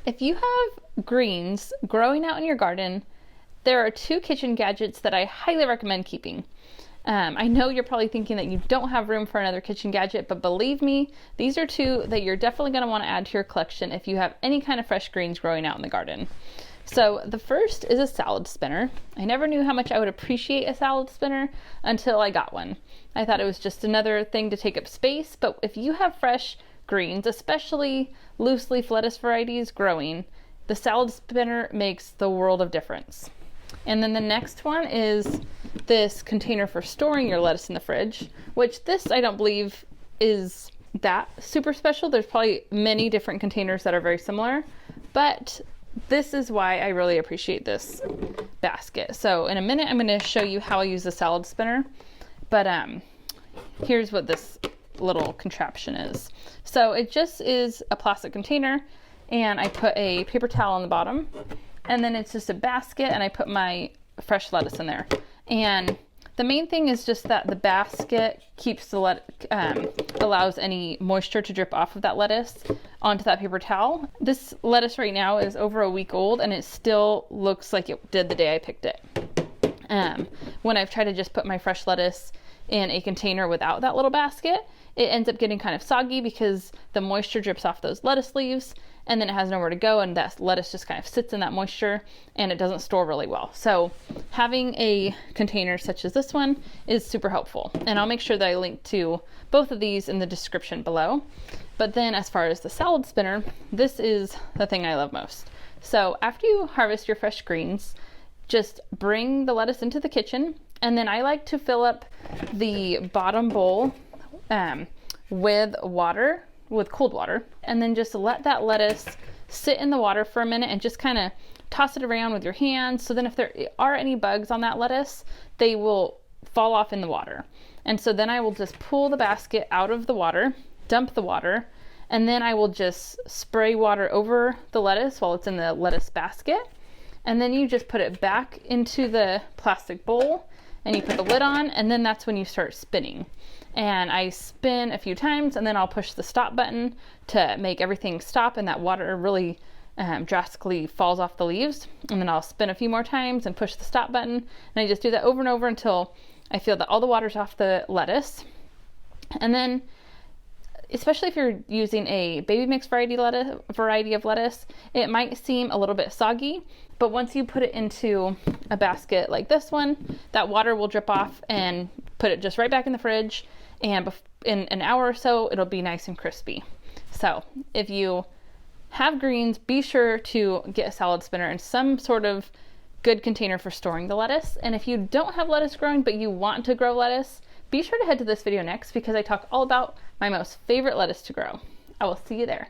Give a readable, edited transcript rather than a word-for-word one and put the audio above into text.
If you have greens growing out in your garden, there are two kitchen gadgets that I highly recommend keeping. I know you're probably thinking that you don't have room for another kitchen gadget, but believe me, these are two that you're definitely going to want to add to your collection if you have any kind of fresh greens growing out in the garden. So the first is a salad spinner. I never knew how much I would appreciate a salad spinner until I got one. I thought it was just another thing to take up space, but if you have fresh greens, especially loose leaf lettuce varieties growing, the salad spinner makes the world of difference. And then the next one is this container for storing your lettuce in the fridge, which this I don't believe is that super special. There's probably many different containers that are very similar, but this is why I really appreciate this basket. So in a minute, I'm going to show you how I use the salad spinner, but here's what this little contraption is. So it just is a plastic container, and I put a paper towel on the bottom, and then it's just a basket, and I put my fresh lettuce in there. And the main thing is just that the basket keeps the allows any moisture to drip off of that lettuce onto that paper towel. This lettuce right now is over a week old, and it still looks like it did the day I picked it. When I've tried to just put my fresh lettuce in a container without that little basket, it ends up getting kind of soggy because the moisture drips off those lettuce leaves, and then it has nowhere to go, and that lettuce just kind of sits in that moisture and it doesn't store really well. So having a container such as this one is super helpful, and I'll make sure that I link to both of these in the description below. But then as far as the salad spinner, this is the thing I love most. So after you harvest your fresh greens, just bring the lettuce into the kitchen, and then I like to fill up the bottom bowl with water, with cold water, and then just let that lettuce sit in the water for a minute and just kind of toss it around with your hands. So then if there are any bugs on that lettuce, they will fall off in the water. And so then I will just pull the basket out of the water, dump the water, and then I will just spray water over the lettuce while it's in the lettuce basket. And then you just put it back into the plastic bowl and you put the lid on, and then that's when you start spinning. And I spin a few times, and then I'll push the stop button to make everything stop and that water really drastically falls off the leaves. And then I'll spin a few more times and push the stop button, and I just do that over and over until I feel that all the water's off the lettuce. And then, especially if you're using a baby mix variety of lettuce, it might seem a little bit soggy, but once you put it into a basket like this one, that water will drip off and put it just right back in the fridge, and in an hour or so, it'll be nice and crispy. So if you have greens, be sure to get a salad spinner and some sort of good container for storing the lettuce. And if you don't have lettuce growing, but you want to grow lettuce, be sure to head to this video next, because I talk all about my most favorite lettuce to grow. I will see you there.